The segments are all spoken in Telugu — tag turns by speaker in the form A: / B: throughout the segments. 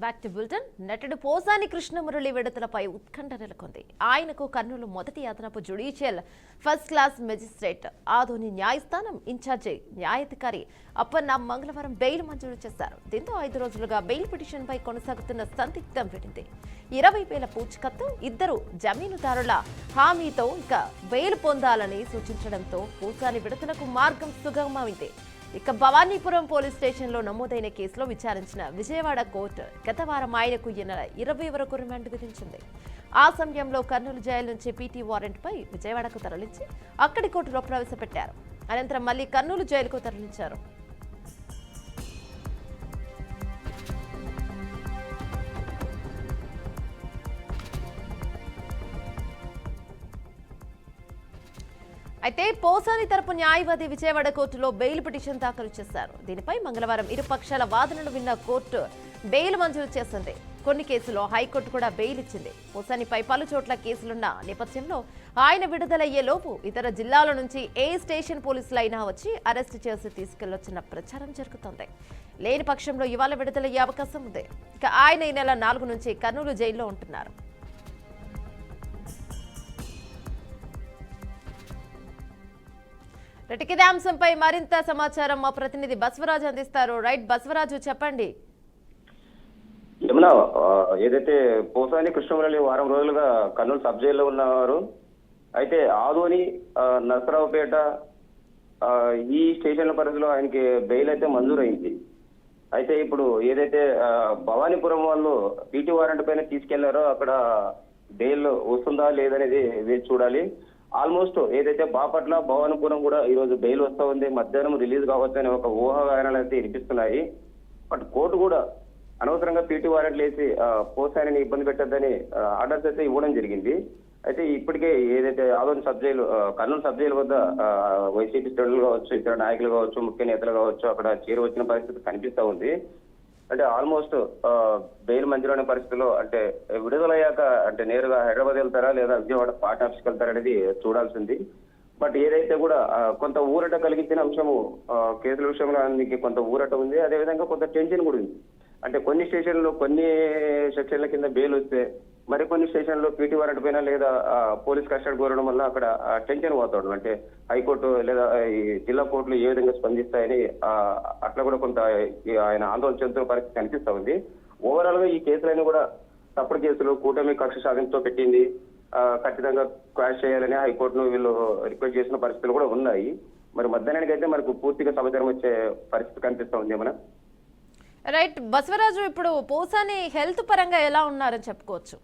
A: Back to bulletin. నటుడు పోసాని కృష్ణమురళి విడుదలపై ఉత్కంఠ నెలకొంది. ఆయనకు కర్నూలు మొదటి అదనపు judicial first class magistrate Adoni న్యాయస్థానం ఇన్ఛార్జి న్యాయాధికారి అప్పన్న మంగళవారం బెయిల్ మంజూరు చేశారు. దీంతో 5 రోజులుగా బెయిల్ పిటిషన్పై కొనసాగుతున్న సందిగ్ధం విడింది. 20,000 పూచికత్తు, 2 జమీనుదారుల హామీతో ఇక బెయిల్ పొందాలని సూచించడంతో పోసాని విడుదలకు మార్గం సుగమమైంది. ఇక భవానీపురం పోలీస్ స్టేషన్లో నమోదైన కేసులో విచారించిన విజయవాడ కోర్టు గత వారం ఆయనకు ఈ నెల 20 వరకు రిమాండ్ విధించింది. ఆ సమయంలో కర్నూలు జైలు నుంచి పీటీ వారెంట్పై విజయవాడకు తరలించి అక్కడి కోర్టులో ప్రవేశపెట్టారు. అనంతరం మళ్లీ కర్నూలు జైలుకు తరలించారు. అయితే పోసాని తరపు న్యాయవాది విజయవాడ కోర్టులో బెయిల్ పిటిషన్ దాఖలు చేశారు. దీనిపై మంగళవారం ఇరు పక్షాల వాదనలు విన్న కోర్టు బెయిల్ మంజూరు చేసింది. కొన్ని కేసుల్లో హైకోర్టు కూడా బెయిల్ ఇచ్చింది. పోసానిపై పలు చోట్ల కేసులున్న నేపథ్యంలో ఆయన విడుదలయ్యే లోపు ఇతర జిల్లాల నుంచి ఏ స్టేషన్ పోలీసులైనా వచ్చి అరెస్టు చేసి తీసుకెళ్లొచ్చిన ప్రచారం జరుగుతోంది. లేని పక్షంలో ఇవాళ విడుదలయ్యే అవకాశం ఉంది. ఇక ఆయన ఈ నెల 4 నుంచి కర్నూలు జైల్లో ఉంటున్నారు. ఇదే అంశంపై మరింత సమాచారం మా ప్రతినిధి బసవరాజు అందిస్తారు. రైట్ బసవరాజు, చెప్పండి.
B: యమున, ఏదైతే పోసాని కృష్ణమురళి వారం రోజులుగా కర్నూలు సబ్ జైల్లో ఉన్నవారు, అయితే ఆదోని, నరసరావుపేట ఈ స్టేషన్ల పరిధిలో ఆయనకి బెయిల్ అయితే మంజూరైంది. అయితే ఇప్పుడు ఏదైతే భవానీపురం వాళ్ళు పీటీ వారెంట్ పైన తీసుకెళ్లారో అక్కడ బెయిల్ వస్తుందా లేదనేది వేచి చూడాలి. ఆల్మోస్ట్ ఏదైతే బాపట్ల, భవానీపురం కూడా ఈ రోజు బెయిల్ వస్తా ఉంది, మధ్యాహ్నం రిలీజ్ కావచ్చు అనే ఒక ఊహాగానాలు అయితే వినిపిస్తున్నాయి. బట్ కోర్టు కూడా అనవసరంగా పీటీ వారెంట్లు వేసి పోసానిని ఇబ్బంది పెట్టద్దని ఆర్డర్స్ అయితే ఇవ్వడం జరిగింది. అయితే ఇప్పటికే ఏదైతే Adoni sub jail, Kurnool sub jail వద్ద వైసీపీ శ్రేణులు కావచ్చు, ఇతర నాయకులు కావచ్చు, ముఖ్య నేతలు కావచ్చు అక్కడ చేరువచ్చిన పరిస్థితి కనిపిస్తా ఉంది. అంటే ఆల్మోస్ట్ బెయిల్ మంజూరైన పరిస్థితిలో అంటే విడుదలయ్యాక అంటే నేరుగా హైదరాబాద్ వెళ్తారా లేదా విజయవాడ పార్టీ ఆఫీస్కి వెళ్తారా అనేది చూడాల్సింది. బట్ ఏదైతే కూడా కొంత ఊరట కలిగించిన అంశము కేసుల విషయంలో అందుకే కొంత ఊరట ఉంది. అదేవిధంగా కొంత టెన్షన్ కూడా ఉంది. అంటే కొన్ని స్టేషన్లో కొన్ని సెక్షన్ల కింద బెయిల్ వస్తే మరికొన్ని స్టేషన్లో పీటీ వారెంట్ పైన లేదా పోలీస్ కస్టడీ కోరడం వల్ల అక్కడ టెన్షన్ పోతాడు. అంటే హైకోర్టు లేదా ఈ జిల్లా కోర్టులు ఏ విధంగా స్పందిస్తాయని అట్లా కూడా కొంత ఆయన ఆందోళన చెందుతున్న పరిస్థితి కనిపిస్తా ఉంది. ఓవరాల్ గా ఈ కేసులన్నీ కూడా తప్పుడు కేసులు, కూటమి కక్ష సాధనతో పెట్టింది, ఖచ్చితంగా క్వాష్ చేయాలని హైకోర్టును వీళ్ళు రిక్వెస్ట్ చేసిన పరిస్థితులు కూడా ఉన్నాయి. మరి మధ్యాహ్నానికి అయితే మనకు పూర్తిగా సమాచారం వచ్చే పరిస్థితి కనిపిస్తా ఉంది. ఏమన్నా
A: రైట్ బసవరాజు, ఇప్పుడు పోసాని హెల్త్ పరంగా ఎలా ఉన్నారని చెప్పుకోవచ్చు?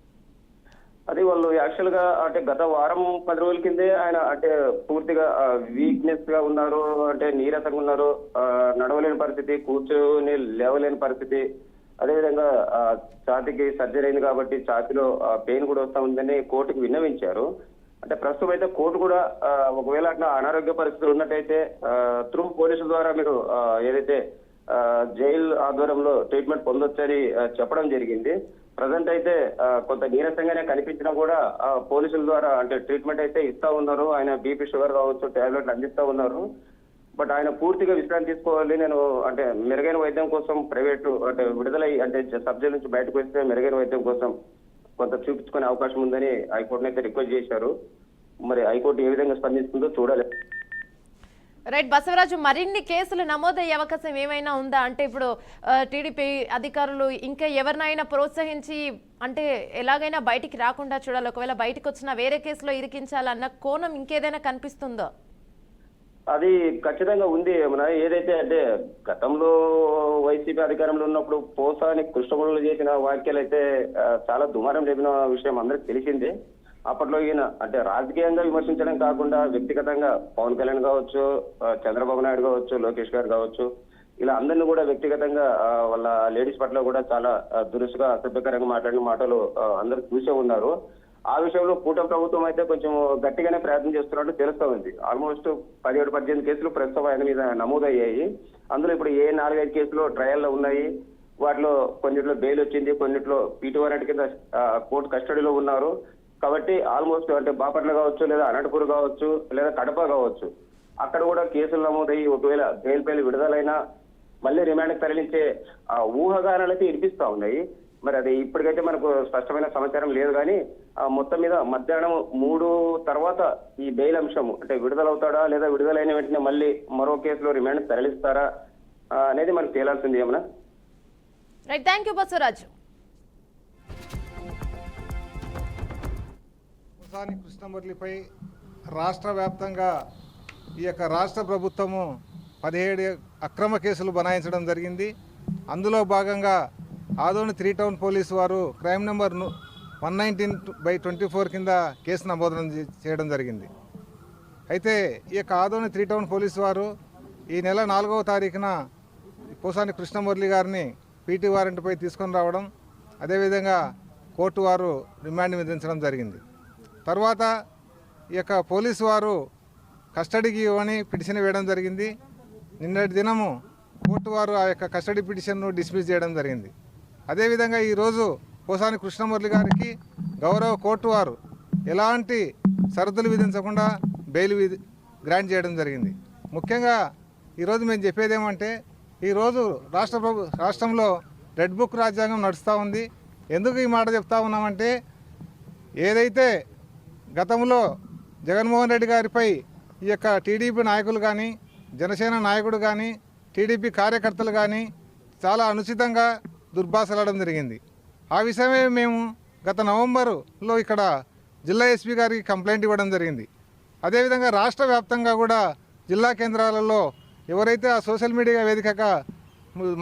B: అది వాళ్ళు యాక్చువల్ గా అంటే గత వారం 10 రోజుల కిందే ఆయన అంటే పూర్తిగా వీక్నెస్ గా ఉన్నారు, అంటే నీరసంగా ఉన్నారు, నడవలేని పరిస్థితి, కూర్చొని లేవలేని పరిస్థితి. అదేవిధంగా ఛాతీకి సర్జరీ అయింది కాబట్టి ఛాతీలో పెయిన్ కూడా వస్తా ఉందని కోర్టుకు విన్నవించారు. అంటే ప్రస్తుతం అయితే కోర్టు కూడా ఒకవేళ అట్లా అనారోగ్య పరిస్థితులు ఉన్నట్టయితే త్రూ పోలీసుల ద్వారా మీరు ఏదైతే జైలు ఆధ్వర్యంలో ట్రీట్మెంట్ పొందొచ్చని చెప్పడం జరిగింది. ప్రజెంట్ అయితే కొంత నీరసంగానే కనిపించినా కూడా పోలీసుల ద్వారా అంటే ట్రీట్మెంట్ అయితే ఇస్తా ఉన్నారు. ఆయన బీపీ, షుగర్ కావచ్చు టాబ్లెట్లు అందిస్తా ఉన్నారు. బట్ ఆయన పూర్తిగా విశ్రాంతి తీసుకోవాలి, నేను అంటే మెరుగైన వైద్యం కోసం ప్రైవేటు అంటే విడుదలై అంటే సబ్ జైలు నుంచి బయటకు వస్తే మెరుగైన వైద్యం కోసం కొంత చూపించుకునే అవకాశం ఉందని హైకోర్టును అయితే రిక్వెస్ట్ చేశారు. మరి హైకోర్టు ఏ విధంగా స్పందిస్తుందో చూడాలి.
A: రైట్ బసవరాజు, మరిన్ని కేసులు నమోదయ్యే అవకాశం ఏమైనా ఉందా? అంటే ఇప్పుడు టీడీపీ అధికారులు ఇంకా ఎవరినైనా ప్రోత్సహించి అంటే ఎలాగైనా బయటికి రాకుండా చూడాలి, ఒకవేళ బయటకు వచ్చినా వేరే కేసులో ఇరికించాలన్న కోణం ఇంకేదైనా కనిపిస్తుందో?
B: అది ఖచ్చితంగా ఉంది. ఏమన్నా ఏదైతే అంటే గతంలో వైసీపీ అధికారంలో ఉన్నప్పుడు పోసాని కృష్ణమురళి చేసిన వ్యాఖ్యలు అయితే చాలా దుమారం లేపిన విషయం అందరికి తెలిసిందే. అప్పట్లో ఈయన అంటే రాజకీయంగా విమర్శించడం కాకుండా వ్యక్తిగతంగా పవన్ కళ్యాణ్ కావచ్చు, చంద్రబాబు నాయుడు కావచ్చు, లోకేష్ గారు కావచ్చు, ఇలా అందరినీ కూడా వ్యక్తిగతంగా వాళ్ళ లేడీస్ పట్ల కూడా చాలా దురుసుగా అసభ్యకరంగా మాట్లాడిన మాటలు అందరూ చూసే ఉన్నారు. ఆ విషయంలో కూటమి ప్రభుత్వం అయితే కొంచెం గట్టిగానే ప్రయత్నం చేస్తున్నట్టు తెలుస్తా ఉంది. ఆల్మోస్ట్ 17-18 కేసులు ప్రస్తుతం ఆయన మీద నమోదయ్యాయి. అందులో ఇప్పుడు 4-5 కేసులు ట్రయల్లో ఉన్నాయి. వాటిలో కొన్నిట్లో బెయిల్ వచ్చింది, కొన్నిట్లో పీటీ వారెంట్ కింద కోర్టు కస్టడీలో ఉన్నారు. కాబట్టి ఆల్మోస్ట్ అంటే బాపట్ల కావచ్చు, లేదా అనంతపూర్ కావచ్చు, లేదా కడప కావచ్చు, అక్కడ కూడా కేసులు నమోదయ్యి ఒకవేళ బెయిల్ విడుదలైనా మళ్ళీ రిమాండ్కి తరలించే ఊహాగానాలు అయితే వినిపిస్తా ఉన్నాయి. మరి అది ఇప్పటికైతే మనకు స్పష్టమైన సమాచారం లేదు. కానీ మొత్తం మీద మధ్యాహ్నం 3 తర్వాత ఈ బెయిల్ అంశం అంటే విడుదలవుతాడా లేదా విడుదలైన వెంటనే మళ్ళీ మరో కేసులో రిమాండ్ తరలిస్తారా అనేది మనకు తేలాల్సింది. ఏమన్నా
A: right, thank you Basavaraju.
C: Posani కృష్ణమురళిపై రాష్ట్ర వ్యాప్తంగా ఈ యొక్క రాష్ట్ర ప్రభుత్వము 17 అక్రమ కేసులు బనాయించడం జరిగింది. అందులో భాగంగా ఆదోని 3 టౌన్ పోలీసు వారు క్రైమ్ నెంబర్ 119/24 కింద కేసు నమోదు చేయడం జరిగింది. అయితే ఈ యొక్క ఆదోని 3 టౌన్ పోలీసు వారు ఈ నెల 4వ తారీఖున పోసాని కృష్ణమురళి గారిని పీటీ వారెంట్పై తీసుకొని రావడం, అదేవిధంగా కోర్టు వారు రిమాండ్ విధించడం జరిగింది. తర్వాత ఈ యొక్క పోలీసు వారు కస్టడీకి ఇవ్వని పిటిషన్ వేయడం జరిగింది. నిన్నటి దినము కోర్టు వారు ఆ యొక్క కస్టడీ పిటిషన్ను డిస్మిస్ చేయడం జరిగింది. అదేవిధంగా ఈరోజు పోసాని కృష్ణమురళి గారికి గౌరవ కోర్టు వారు ఎలాంటి షరతులు విధించకుండా బెయిల్ గ్రాంట్ చేయడం జరిగింది. ముఖ్యంగా ఈరోజు మేము చెప్పేది ఏమంటే, ఈరోజు రాష్ట్రంలో రెడ్ బుక్ రాజ్యాంగం నడుస్తూ ఉంది. ఎందుకు ఈ మాట చెప్తా ఉన్నామంటే, ఏదైతే గతంలో జగన్మోహన్ రెడ్డి గారిపై ఈ యొక్క టీడీపీ నాయకులు కానీ, జనసేన నాయకుడు కానీ, టీడీపీ కార్యకర్తలు కానీ చాలా అనుచితంగా దుర్భాషలాడడం జరిగింది. ఆ విషయమే మేము గత నవంబరులో ఇక్కడ జిల్లా ఎస్పీ గారికి కంప్లైంట్ ఇవ్వడం జరిగింది. అదేవిధంగా రాష్ట్ర వ్యాప్తంగా కూడా జిల్లా కేంద్రాలలో ఎవరైతే ఆ సోషల్ మీడియా వేదికగా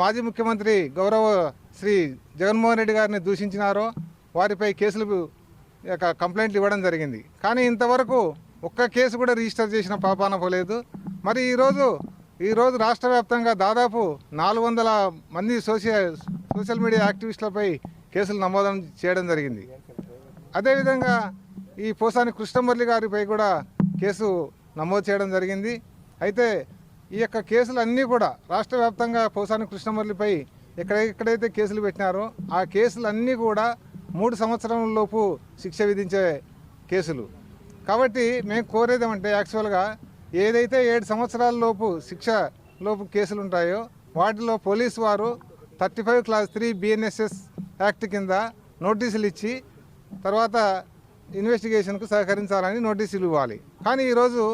C: మాజీ ముఖ్యమంత్రి గౌరవ శ్రీ జగన్మోహన్ రెడ్డి గారిని దూషించినారో వారిపై కేసులు కంప్లైంట్లు ఇవ్వడం జరిగింది. కానీ ఇంతవరకు ఒక్క కేసు కూడా రిజిస్టర్ చేసిన పాపాన పోలేదు. మరి ఈరోజు రాష్ట్ర వ్యాప్తంగా దాదాపు 400 మంది సోషల్ మీడియా యాక్టివిస్టులపై కేసులు నమోదు చేయడం జరిగింది. అదేవిధంగా ఈ పోసాని కృష్ణమురళి గారిపై కూడా కేసు నమోదు చేయడం జరిగింది. అయితే ఈ యొక్క కేసులన్నీ కూడా రాష్ట్ర వ్యాప్తంగా పోసాని కృష్ణమురళిపై ఎక్కడైతే కేసులు పెట్టినారో ఆ కేసులన్నీ కూడా 3 సంవత్సరాల లోపు శిక్ష విధించే కేసులు. కాబట్టి మేము కోరేది ఏమంటే, యాక్చువల్గా ఏదైతే 7 సంవత్సరాల లోపు శిక్ష లోపు కేసులు ఉంటాయో వాటిలో పోలీసు వారు 35 క్లాస్ 3 BNSS యాక్ట్ కింద నోటీసులు ఇచ్చి తర్వాత ఇన్వెస్టిగేషన్కు సహకరించాలని నోటీసులు ఇవ్వాలి. కానీ ఈరోజు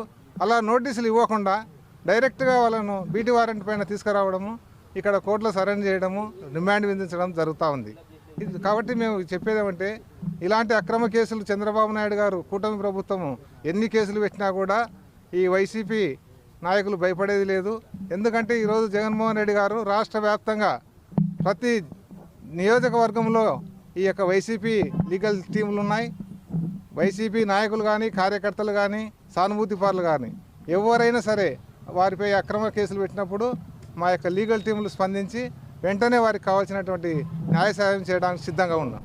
C: అలా నోటీసులు ఇవ్వకుండా డైరెక్ట్గా వాళ్ళను బీటీ వారెంట్ పైన తీసుకురావడము, ఇక్కడ కోర్టులో సరెండర్ చేయడము, రిమాండ్ విధించడం జరుగుతూ ఉంది. కాబట్టి మేము చెప్పేదేమంటే, ఇలాంటి అక్రమ కేసులు చంద్రబాబు నాయుడు గారు కూటమి ప్రభుత్వము ఎన్ని కేసులు పెట్టినా కూడా ఈ వైసీపీ నాయకులు భయపడేది లేదు. ఎందుకంటే ఈరోజు జగన్మోహన్ రెడ్డి గారు రాష్ట్ర వ్యాప్తంగా ప్రతి నియోజకవర్గంలో ఈ యొక్క వైసీపీ లీగల్ టీములు ఉన్నాయి. వైసీపీ నాయకులు కానీ, కార్యకర్తలు కానీ, సానుభూతి పరులు కానీ ఎవరైనా సరే వారిపై అక్రమ కేసులు పెట్టినప్పుడు మా యొక్క లీగల్ టీములు స్పందించి వెంటనే వారికి కావాల్సినటువంటి న్యాయ సహాయం చేయడానికి సిద్ధంగా ఉన్నాం.